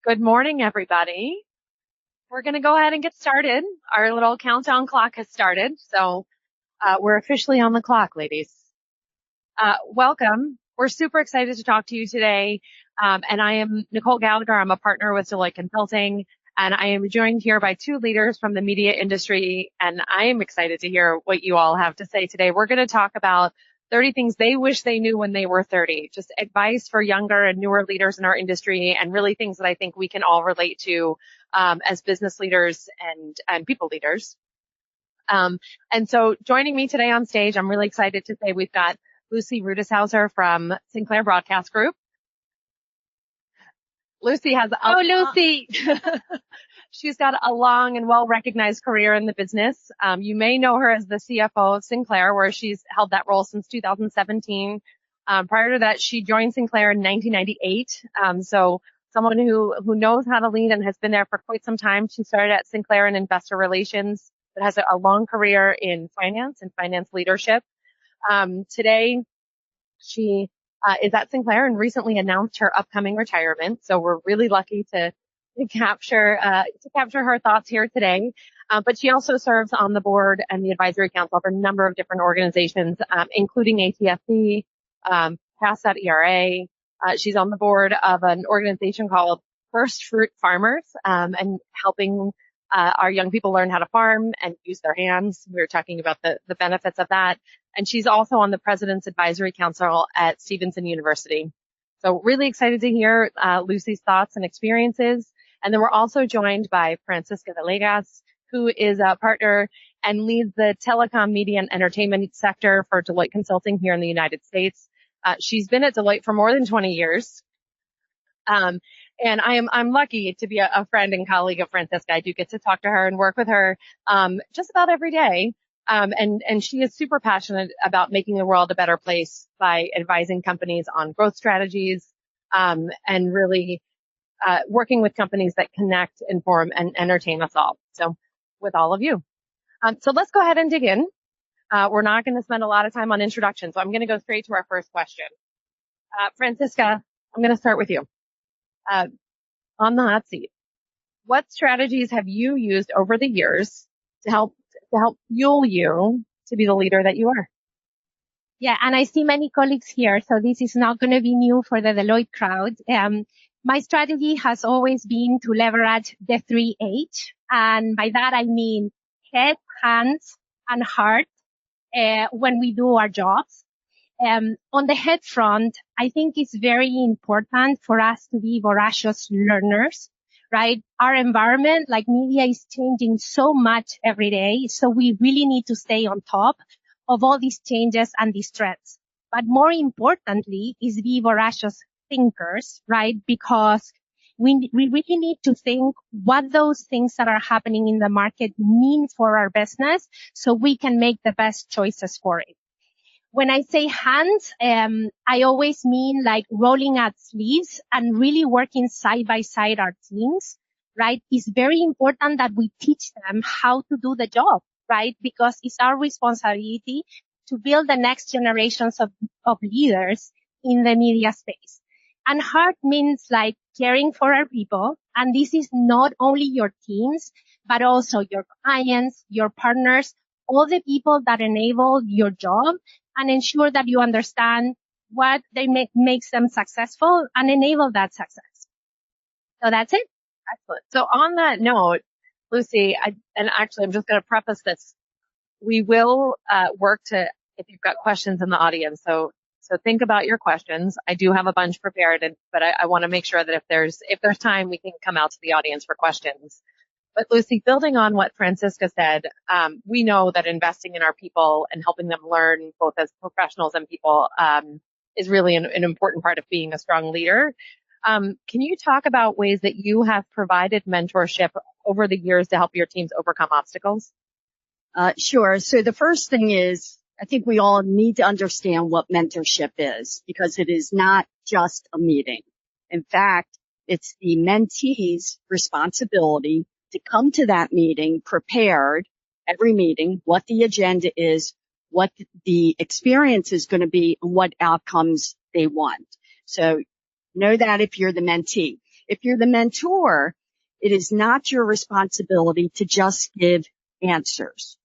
Good morning, everybody. We're going to go ahead and get started. Our little countdown clock has started, so we're officially on the clock, ladies. Welcome. We're super excited to talk to you today, and I am Nicole Gallagher. I'm a partner with Deloitte Consulting, and I am joined here by two leaders from the media industry, and I am excited to hear what you all have to say today. We're going to talk about 30 things they wish they knew when they were 30, just advice for younger and newer leaders in our industry, and really things that I think we can all relate to as business leaders and people leaders. And so joining me today on stage, I'm really excited to say we've got Lucy Rutishauser from Sinclair Broadcast Group. Lucy has Lucy. She's got a long and well-recognized career in the business. You may know her as the CFO of Sinclair, where she's held that role since 2017. Prior to that, she joined Sinclair in 1998. So someone who knows how to lead and has been there for quite some time. She started at Sinclair in investor relations, but has a long career in finance and finance leadership. Today, she is at Sinclair and recently announced her upcoming retirement. So we're really lucky to capture her thoughts here today. But she also serves on the board and the advisory council for a number of different organizations, including ATSC, Pass.ERA. She's on the board of an organization called First Fruit Farmers, and helping our young people learn how to farm and use their hands. We were talking about the benefits of that. And she's also on the President's Advisory Council at Stevenson University. So really excited to hear Lucy's thoughts and experiences. And then we're also joined by Francisca Villegas, who is a partner and leads the telecom, media, and entertainment sector for Deloitte Consulting here in the United States. She's been at Deloitte for more than 20 years. And I'm lucky to be a friend and colleague of Francisca. I do get to talk to her and work with her just about every day. And she is super passionate about making the world a better place by advising companies on growth strategies, and really working with companies that connect, inform, and entertain us all. So with all of you. So let's go ahead and dig in. We're not going to spend a lot of time on introductions, so I'm going to go straight to our first question. Francisca, I'm going to start with you. On the hot seat, what strategies have you used over the years to help fuel you to be the leader that you are? Yeah, and I see many colleagues here, so this is not going to be new for the Deloitte crowd. My strategy has always been to leverage the 3H, and by that I mean head, hands, and heart when we do our jobs. On the head front, I think it's very important for us to be voracious learners, right? Our environment, like media, is changing so much every day. So we really need to stay on top of all these changes and these trends. But more importantly is be voracious thinkers, right? Because we really need to think what those things that are happening in the market mean for our business so we can make the best choices for it. When I say hands, I always mean like rolling up sleeves and really working side by side our teams, right? It's very important that we teach them how to do the job, right? Because it's our responsibility to build the next generations of leaders in the media space. And heart means like caring for our people. And this is not only your teams, but also your clients, your partners, all the people that enable your job and ensure that you understand what they makes them successful and enable that success. So that's it. Excellent. So on that note, Lucy, I'm just going to preface this. We will work to, if you've got questions in the audience, so think about your questions. I do have a bunch prepared, but I want to make sure that if there's time, we can come out to the audience for questions. But Lucy, building on what Francisca said, we know that investing in our people and helping them learn both as professionals and people is really an important part of being a strong leader. Can you talk about ways that you have provided mentorship over the years to help your teams overcome obstacles? Sure. So the first thing is, I think we all need to understand what mentorship is, because it is not just a meeting. In fact, it's the mentee's responsibility to come to that meeting prepared, every meeting, what the agenda is, what the experience is going to be, and what outcomes they want. So know that if you're the mentee. if you're the mentor, it is not your responsibility to just give answers,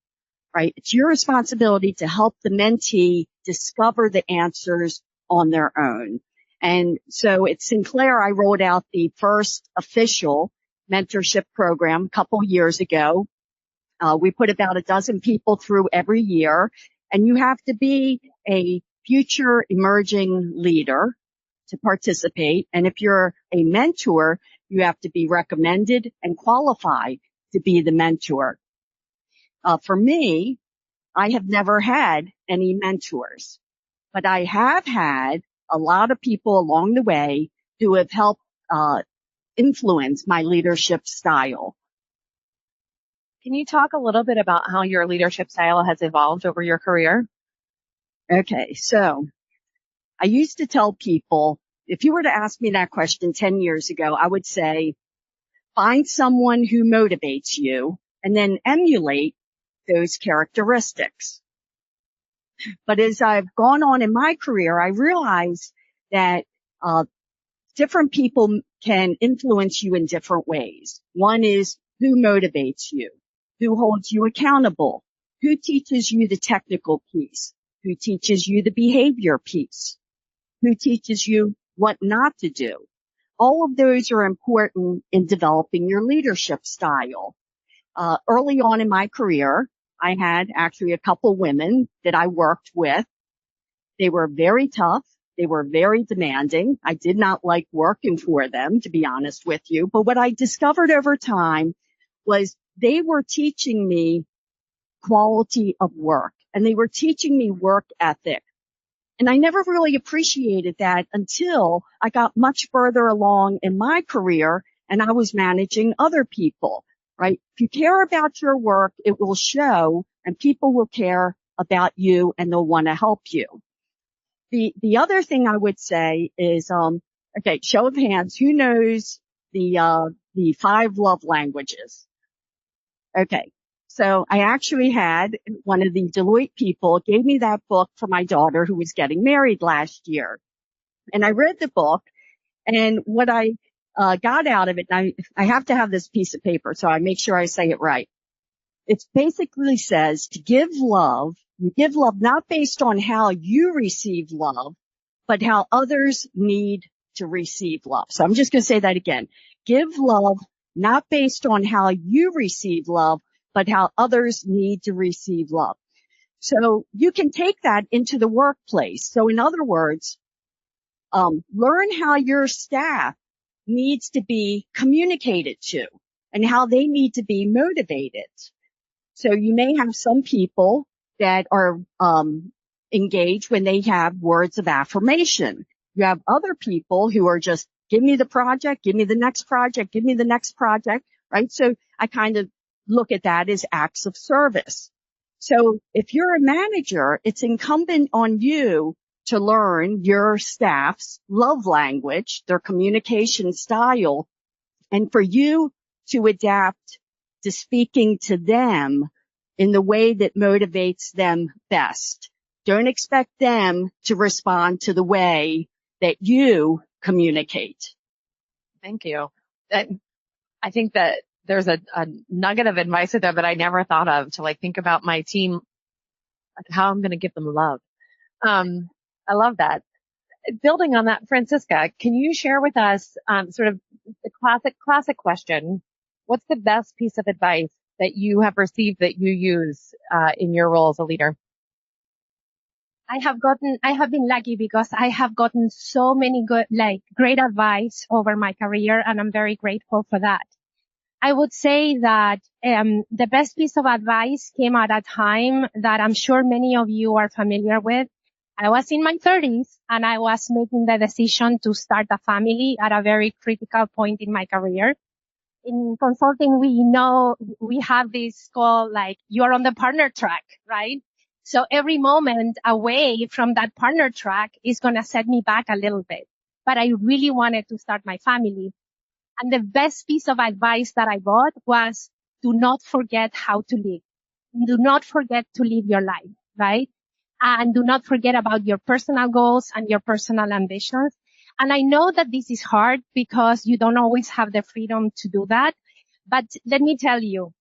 right? It's your responsibility to help the mentee discover the answers on their own. And so at Sinclair, I rolled out the first official mentorship program a couple years ago. We put about a dozen people through every year, and you have to be a future emerging leader to participate. And if you're a mentor, you have to be recommended and qualified to be the mentor. For me, I have never had any mentors, but I have had a lot of people along the way who have helped influence my leadership style. Can you talk a little bit about how your leadership style has evolved over your career? Okay, so I used to tell people, if you were to ask me that question 10 years ago, I would say, find someone who motivates you and then emulate those characteristics. But as I've gone on in my career, I realized that different people can influence you in different ways. One is who motivates you, who holds you accountable, who teaches you the technical piece, who teaches you the behavior piece, who teaches you what not to do. All of those are important in developing your leadership style. Early on in my career, I had actually a couple women that I worked with. They were very tough. They were very demanding. I did not like working for them, to be honest with you. But what I discovered over time was they were teaching me quality of work, and they were teaching me work ethic. And I never really appreciated that until I got much further along in my career and I was managing other people, right? If you care about your work, it will show, and people will care about you and they'll want to help you. The other thing I would say is, okay, show of hands, who knows the 5 love languages? Okay. So I actually had one of the Deloitte people gave me that book for my daughter who was getting married last year. And I read the book, and what I got out of it, and I have to have this piece of paper so I make sure I say it right. It basically says to give love, you give love not based on how you receive love, but how others need to receive love. So I'm just going to say that again. Give love not based on how you receive love, but how others need to receive love. So you can take that into the workplace. So in other words, learn how your staff needs to be communicated to and how they need to be motivated. So you may have some people that are engaged when they have words of affirmation. You have other people who are just, give me the project, give me the next project, give me the next project, right? So I kind of look at that as acts of service. So if you're a manager, it's incumbent on you to learn your staff's love language, their communication style, and for you to adapt to speaking to them in the way that motivates them best. Don't expect them to respond to the way that you communicate. Thank you. I think that there's a nugget of advice there that I never thought of, to like think about my team, how I'm going to give them love. I love that. Building on that, Francisca, can you share with us sort of the classic question? What's the best piece of advice that you have received that you use in your role as a leader? I have been lucky because I have gotten so many great advice over my career, and I'm very grateful for that. I would say that the best piece of advice came at a time that I'm sure many of you are familiar with. I was in my 30s and I was making the decision to start a family at a very critical point in my career. In consulting, we have this called like you're on the partner track, right? So every moment away from that partner track is going to set me back a little bit. But I really wanted to start my family. And the best piece of advice that I got was do not forget how to live. Do not forget to live your life, right? And do not forget about your personal goals and your personal ambitions. And I know that this is hard because you don't always have the freedom to do that. But let me tell you,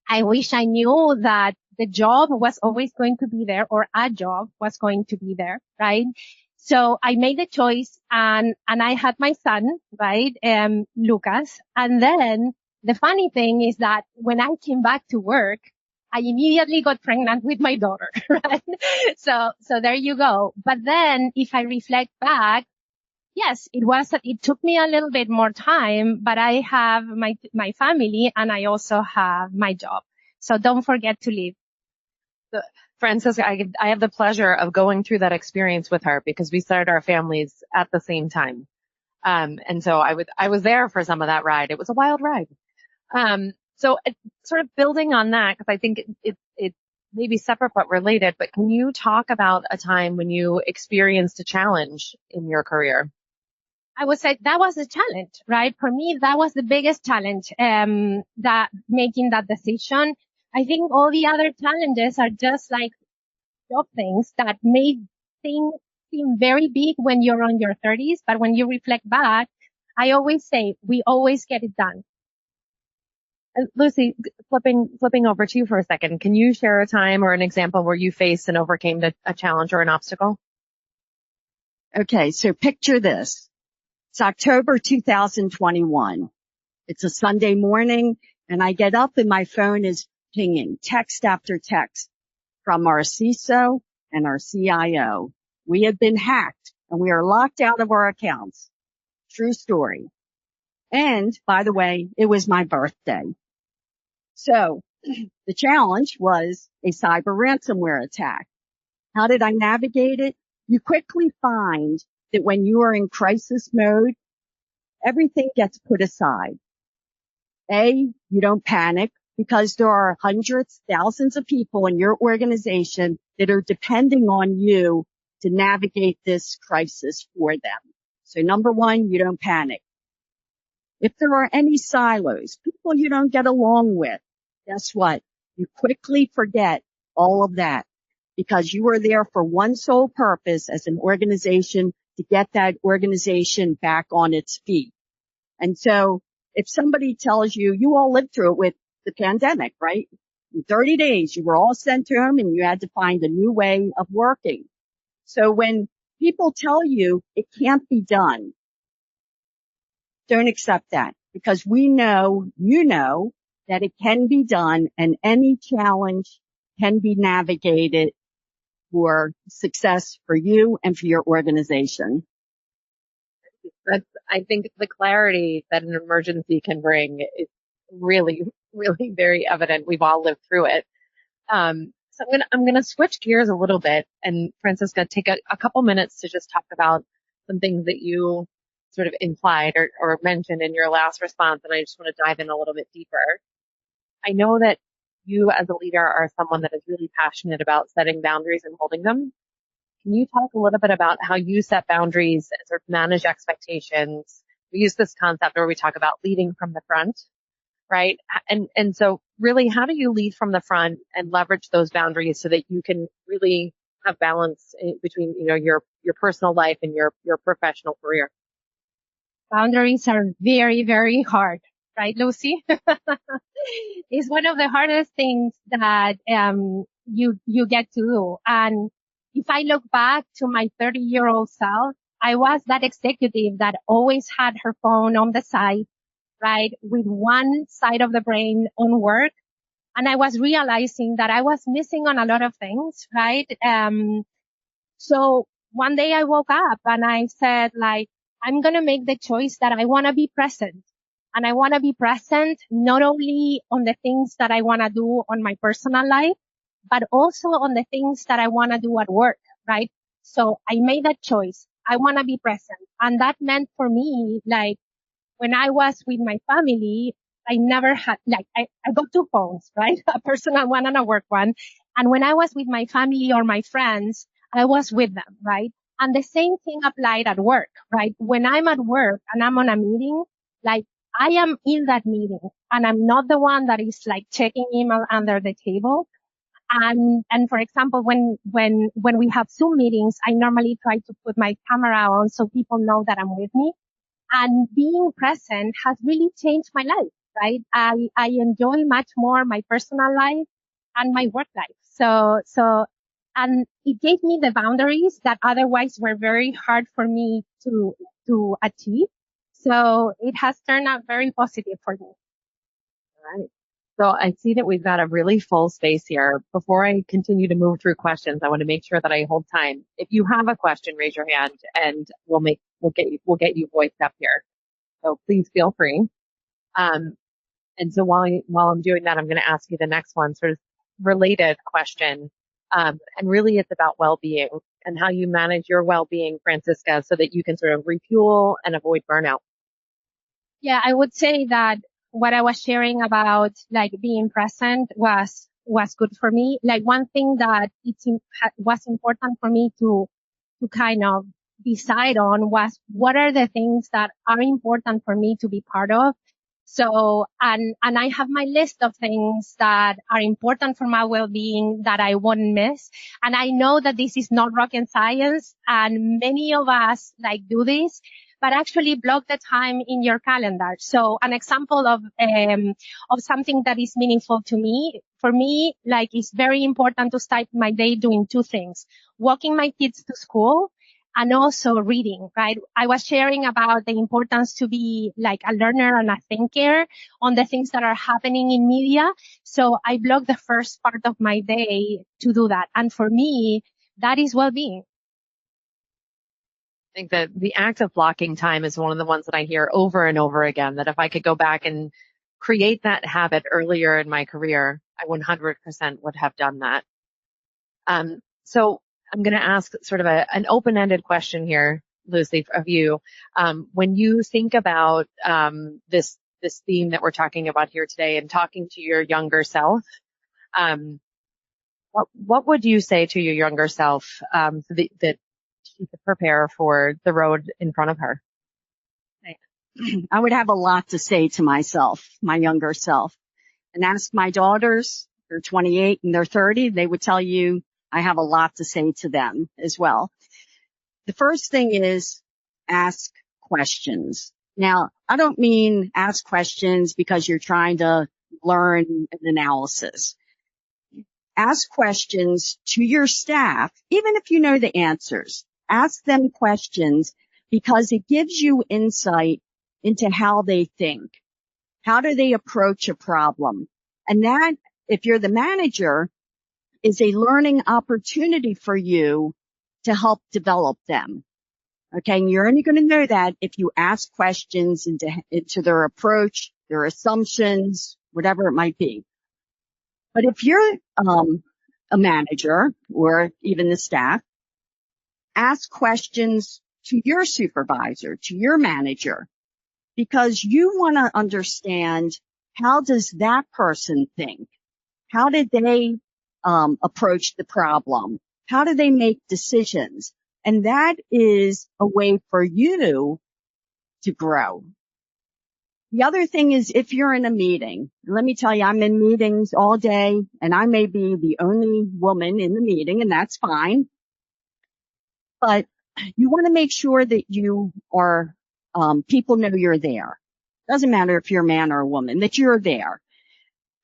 I wish I knew that the job was always going to be there, or a job was going to be there, right? So I made the choice, and I had my son, right, Lucas. And then the funny thing is that when I came back to work, I immediately got pregnant with my daughter, right? So there you go. But then if I reflect back, yes, it took me a little bit more time, but I have my family, and I also have my job. So don't forget to live. So, Francisca, I have the pleasure of going through that experience with her because we started our families at the same time. And so I was there for some of that ride. It was a wild ride. So sort of building on that, because I think it may be separate but related, but can you talk about a time when you experienced a challenge in your career? I would say that was a challenge, right? For me, that was the biggest challenge, that making that decision. I think all the other challenges are just like job things that make things seem very big when you're on your 30s. But when you reflect back, I always say we always get it done. Lucy, flipping over to you for a second, can you share a time or an example where you faced and overcame a challenge or an obstacle? Okay, so picture this. It's October 2021. It's a Sunday morning, and I get up and my phone is pinging, text after text from our CISO and our CIO. We have been hacked, and we are locked out of our accounts. True story. And, by the way, it was my birthday. So the challenge was a cyber ransomware attack. How did I navigate it? You quickly find that when you are in crisis mode, everything gets put aside. You don't panic because there are hundreds, thousands of people in your organization that are depending on you to navigate this crisis for them. So number one, you don't panic. If there are any silos, people you don't get along with, guess what? You quickly forget all of that because you are there for one sole purpose as an organization to get that organization back on its feet. And so if somebody tells you, you all lived through it with the pandemic, right? In 30 days, you were all sent home and you had to find a new way of working. So when people tell you it can't be done, don't accept that because we know, you know, that it can be done and any challenge can be navigated for success for you and for your organization. I think the clarity that an emergency can bring is really, really very evident. We've all lived through it. So I'm gonna switch gears a little bit and Francisca, take a couple minutes to just talk about some things that you sort of implied or mentioned in your last response. And I just want to dive in a little bit deeper. I know that you as a leader are someone that is really passionate about setting boundaries and holding them. Can you talk a little bit about how you set boundaries and sort of manage expectations? We use this concept where we talk about leading from the front, right? And so really, how do you lead from the front and leverage those boundaries so that you can really have balance between, your personal life and your professional career? Boundaries are very, very hard, right, Lucy? It's one of the hardest things that you get to do. And if I look back to my 30-year-old self, I was that executive that always had her phone on the side, right, with one side of the brain on work. And I was realizing that I was missing on a lot of things, right? So one day I woke up and I said, I'm going to make the choice that I want to be present. And I want to be present not only on the things that I want to do on my personal life, but also on the things that I want to do at work, right? So I made that choice. I want to be present. And that meant for me, when I was with my family, I never had, I got two phones, right? A personal one and a work one. And when I was with my family or my friends, I was with them, right? And the same thing applied at work, right? When I'm at work and I'm on a meeting, I am in that meeting and I'm not the one that is checking email under the table. And for example, when we have Zoom meetings, I normally try to put my camera on so people know that I'm with me. And being present has really changed my life, right? I enjoy much more my personal life and my work life. And it gave me the boundaries that otherwise were very hard for me to achieve. So it has turned out very positive for me. Right. So I see that we've got a really full space here. Before I continue to move through questions, I want to make sure that I hold time. If you have a question, raise your hand and we'll get you voiced up here. So please feel free. And so while I'm doing that, I'm going to ask you the next one, sort of related question. And really it's about well-being and how you manage your well-being, Francisca, so that you can sort of refuel and avoid burnout. Yeah, I would say that what I was sharing about like being present was good for me. Like one thing that was important for me to kind of decide on was what are the things that are important for me to be part of. So, and I have my list of things that are important for my well-being that I won't miss. And I know that this is not rocket science and many of us like do this, but actually block the time in your calendar. So an example of something that is meaningful to me, for me, like it's very important to start my day doing two things: walking my kids to school and also reading, right? I was sharing about the importance to be like a learner and a thinker on the things that are happening in media. So I block the first part of my day to do that. And for me, that is well-being. I think that the act of blocking time is one of the ones that I hear over and over again, that if I could go back and create that habit earlier in my career, I 100% would have done that. So I'm going to ask sort of an open-ended question here, Lucy, of you. When you think about this theme that we're talking about here today and talking to your younger self, what would you say to your younger self that she could prepare for the road in front of her? I would have a lot to say to myself, my younger self, and ask my daughters. They're 28 and they're 30. They would tell you I have a lot to say to them as well. The first thing is ask questions. Now, I don't mean ask questions because you're trying to learn an analysis. Ask questions to your staff, even if you know the answers. Ask them questions because it gives you insight into how they think. How do they approach a problem? And that, if you're the manager, is a learning opportunity for you to help develop them. Okay. And you're only going to know that if you ask questions into their approach, their assumptions, whatever it might be. But if you're, a manager or even the staff, ask questions to your supervisor, to your manager, because you want to understand, how does that person think? How did they approach the problem? How do they make decisions? And that is a way for you to grow. The other thing is, if you're in a meeting, let me tell you, I'm in meetings all day and I may be the only woman in the meeting, and that's fine. But you want to make sure that you are, people know you're there. Doesn't matter if you're a man or a woman, that you're there.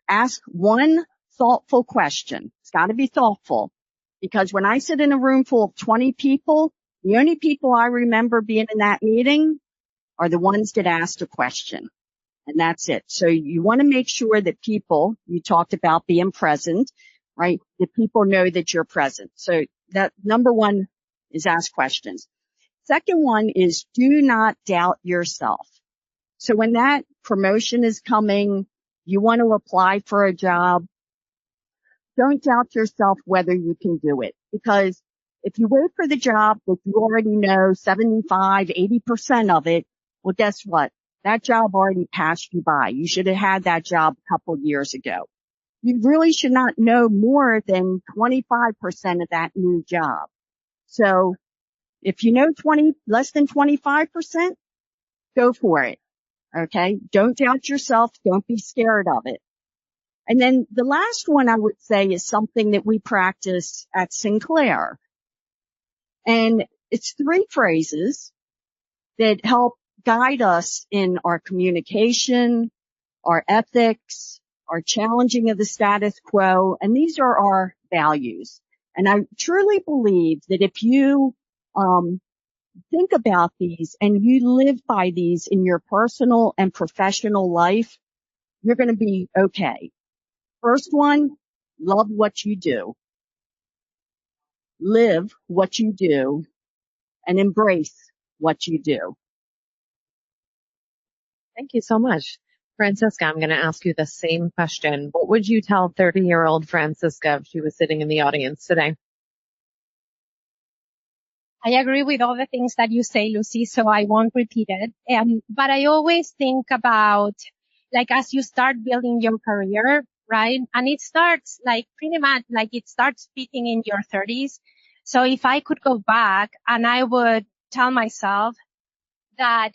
Ask one thoughtful question. It's got to be thoughtful, because when I sit in a room full of 20 people, the only people I remember being in that meeting are the ones that asked a question. And that's it. So you want to make sure that people, you talked about being present, right? That people know that you're present. So that number one is ask questions. Second one is do not doubt yourself. So when that promotion is coming, you want to apply for a job, don't doubt yourself whether you can do it. Because if you wait for the job that you already know 75, 80% of it, well, guess what? That job already passed you by. You should have had that job a couple of years ago. You really should not know more than 25% of that new job. So if you know less than 25%, go for it. Okay. Don't doubt yourself. Don't be scared of it. And then the last one I would say is something that we practice at Sinclair. And it's 3 phrases that help guide us in our communication, our ethics, our challenging of the status quo, and these are our values. And I truly believe that if you think about these and you live by these in your personal and professional life, you're going to be okay. First one, love what you do. Live what you do and embrace what you do. Thank you so much. Francisca, I'm going to ask you the same question. What would you tell 30-year-old Francisca if she was sitting in the audience today? I agree with all the things that you say, Lucy, so I won't repeat it. But I always think about, like, as you start building your career, right? And it starts like pretty much like it starts peaking in your 30s. So if I could go back and I would tell myself that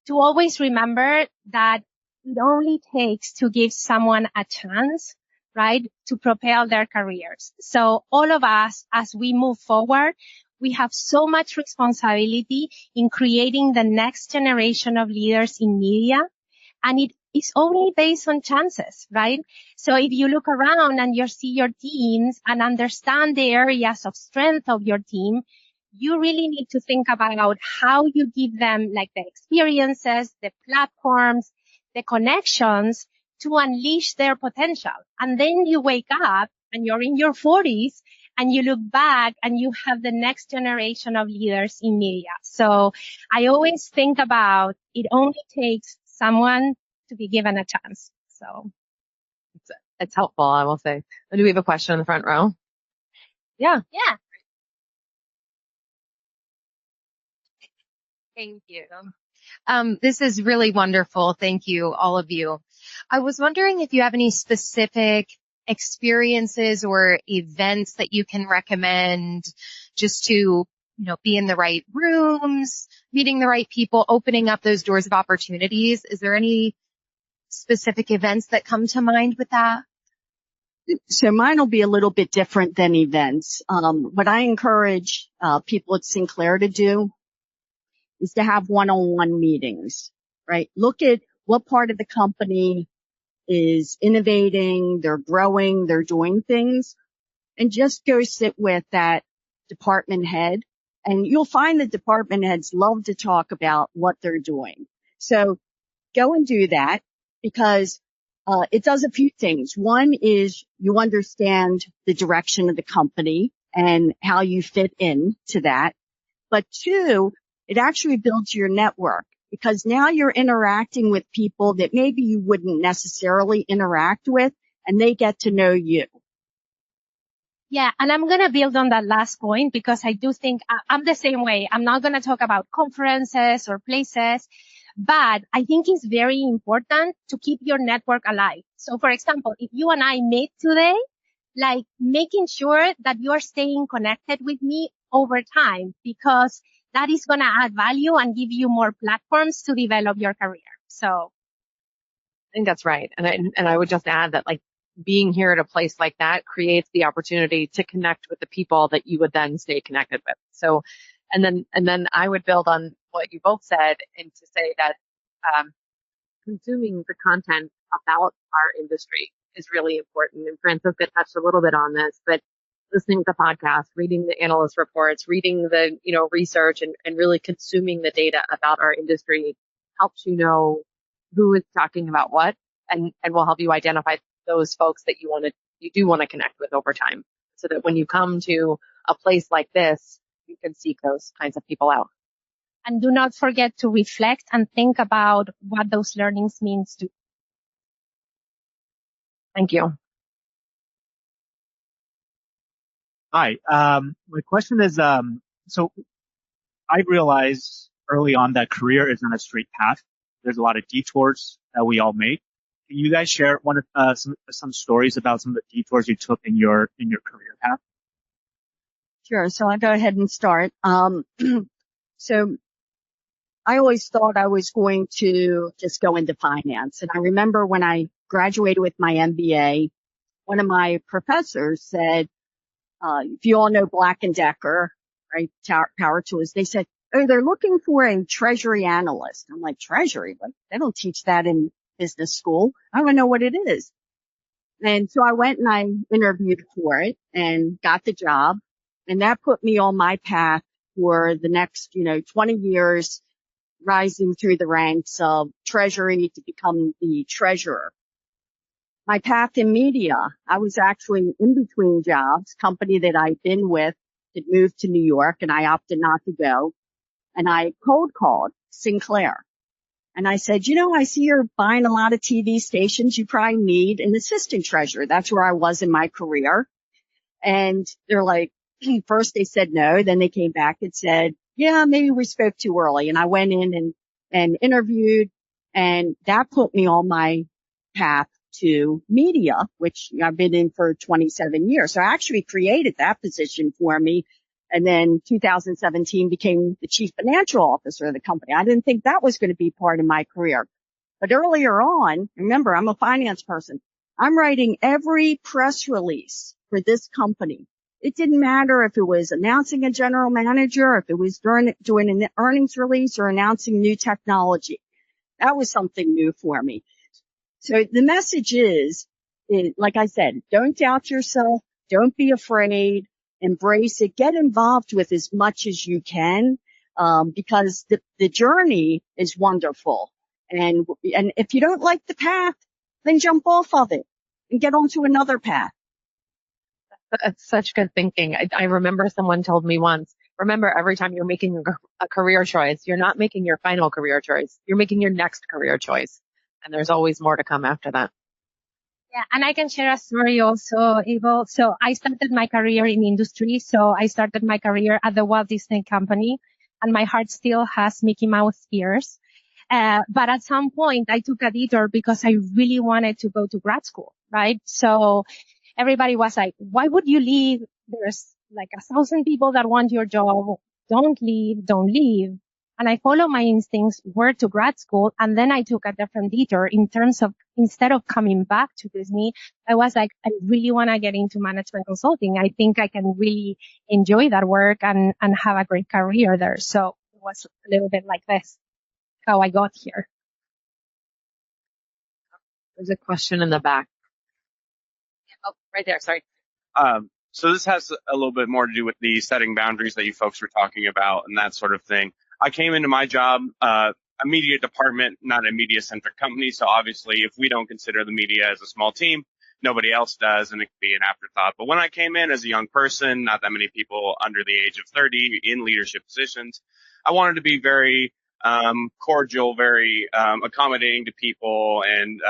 to always remember that it only takes to give someone a chance, right, to propel their careers. So all of us, as we move forward, we have so much responsibility in creating the next generation of leaders in media. And it is only based on chances, right? So if you look around and you see your teams and understand the areas of strength of your team, you really need to think about how you give them like the experiences, the platforms, the connections to unleash their potential. And then you wake up and you're in your 40s and you look back and you have the next generation of leaders in media. So I always think about it only takes someone to be given a chance. So it's helpful, I will say. Do we have a question in the front row? Yeah. Yeah. Thank you. This is really wonderful. Thank you, all of you. I was wondering if you have any specific experiences or events that you can recommend just to, be in the right rooms, meeting the right people, opening up those doors of opportunities. Is there any specific events that come to mind with that? So mine will be a little bit different than events. What I encourage people at Sinclair to do is to have one-on-one meetings, right? Look at what part of the company is innovating, they're growing, they're doing things, and just go sit with that department head. And you'll find the department heads love to talk about what they're doing. So go and do that because it does a few things. One is you understand the direction of the company and how you fit into that. But 2, it actually builds your network because now you're interacting with people that maybe you wouldn't necessarily interact with and they get to know you. Yeah, and I'm going to build on that last point because I do think I'm the same way. I'm not going to talk about conferences or places, but I think it's very important to keep your network alive. So for example, if you and I meet today, like making sure that you are staying connected with me over time because that is going to add value and give you more platforms to develop your career. So I think that's right. And I would just add that like being here at a place like that creates the opportunity to connect with the people that you would then stay connected with. So, and then I would build on what you both said and to say that, consuming the content about our industry is really important. And Francisca touched a little bit on this, but listening to the podcast, reading the analyst reports, reading the, research and really consuming the data about our industry helps you know who is talking about what and will help you identify those folks that you do want to connect with over time so that when you come to a place like this, you can seek those kinds of people out. And do not forget to reflect and think about what those learnings means to you. Thank you. Hi. My question is, so I realized early on that career is not a straight path. There's a lot of detours that we all make. Can you guys share some stories about some of the detours you took in your career path? Sure. So I'll go ahead and start. So I always thought I was going to just go into finance. And I remember when I graduated with my MBA, one of my professors said, if you all know Black and Decker, right, power tools, they said, oh, they're looking for a treasury analyst. I'm like, treasury? But they don't teach that in business school. I don't know what it is. And so I went and I interviewed for it and got the job. And that put me on my path for the next, 20 years, rising through the ranks of treasury to become the treasurer. My path in media, I was actually in between jobs, company that I'd been with had moved to New York and I opted not to go. And I cold called Sinclair. And I said, I see you're buying a lot of TV stations. You probably need an assistant treasurer. That's where I was in my career. And they're like, first they said no. Then they came back and said, yeah, maybe we spoke too early. And I went in and interviewed, and that put me on my path to media, which I've been in for 27 years. So I actually created that position for me. And then 2017 became the chief financial officer of the company. I didn't think that was going to be part of my career. But earlier on, remember, I'm a finance person. I'm writing every press release for this company. It didn't matter if it was announcing a general manager, if it was doing an earnings release or announcing new technology. That was something new for me. So the message is, like I said, don't doubt yourself. Don't be afraid. Embrace it. Get involved with as much as you can, because the journey is wonderful. And if you don't like the path, then jump off of it and get onto another path. That's such good thinking. I remember someone told me once, remember, every time you're making a career choice, you're not making your final career choice. You're making your next career choice. And there's always more to come after that. Yeah, and I can share a story also, Abel. So I started my career in industry. So I started my career at the Walt Disney Company, and my heart still has Mickey Mouse ears. But at some point I took a detour because I really wanted to go to grad school, right? So everybody was like, why would you leave? There's like 1,000 people that want your job. Don't leave, don't leave. And I followed my instincts, went to grad school, and then I took a different detour in terms of, instead of coming back to Disney, I was like, I really want to get into management consulting. I think I can really enjoy that work and have a great career there. So it was a little bit like this, how I got here. There's a question in the back. Oh, right there. Sorry. So this has a little bit more to do with the setting boundaries that you folks were talking about and that sort of thing. I came into my job, a media department, not a media-centric company. So obviously, if we don't consider the media as a small team, nobody else does, and it could be an afterthought. But when I came in as a young person, not that many people under the age of 30 in leadership positions, I wanted to be very cordial, very accommodating to people, and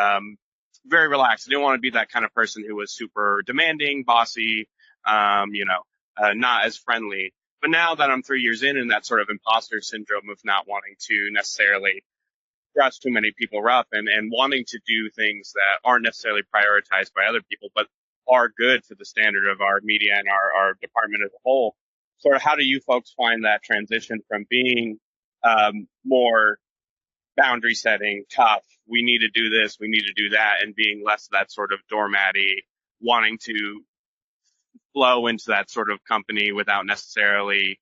very relaxed. I didn't want to be that kind of person who was super demanding, bossy, not as friendly. But now that I'm 3 years in that sort of imposter syndrome of not wanting to necessarily dress too many people rough and wanting to do things that aren't necessarily prioritized by other people, but are good to the standard of our media and our department as a whole. Sort of how do you folks find that transition from being more boundary setting, tough, we need to do this, we need to do that, and being less that sort of doormatty, wanting to flow into that sort of company without necessarily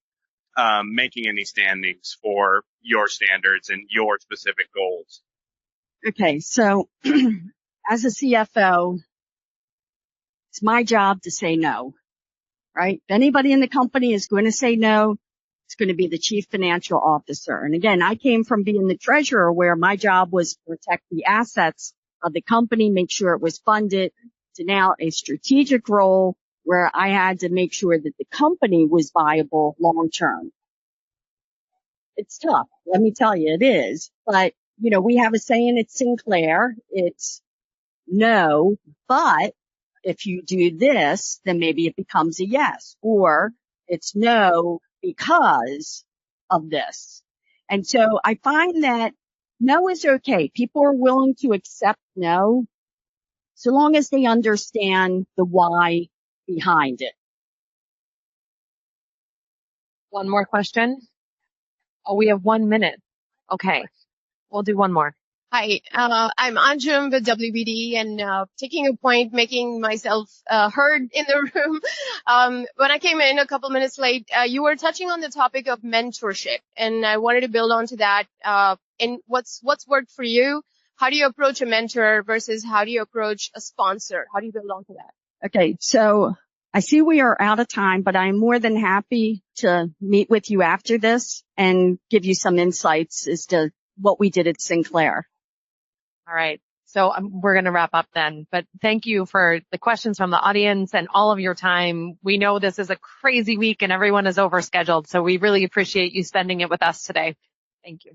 making any standings for your standards and your specific goals? Okay, so as a CFO, it's my job to say no, right? If anybody in the company is going to say no, it's going to be the chief financial officer. And again, I came from being the treasurer where my job was to protect the assets of the company, make sure it was funded, to now a strategic role where I had to make sure that the company was viable long term. It's tough. Let me tell you, it is. But, we have a saying at Sinclair, it's no, but if you do this, then maybe it becomes a yes, or it's no because of this. And so I find that no is okay. People are willing to accept no, so long as they understand the why behind it. One more question. Oh, we have 1 minute. Okay. We'll do one more. Hi, I'm Anjum with WBD and taking a point, making myself heard in the room. When I came in a couple minutes late, you were touching on the topic of mentorship, and I wanted to build on to that. And what's worked for you? How do you approach a mentor versus how do you approach a sponsor? How do you build on to that? Okay, so I see we are out of time, but I'm more than happy to meet with you after this and give you some insights as to what we did at Sinclair. All right. So we're going to wrap up then, but thank you for the questions from the audience and all of your time. We know this is a crazy week and everyone is overscheduled, so we really appreciate you spending it with us today. Thank you.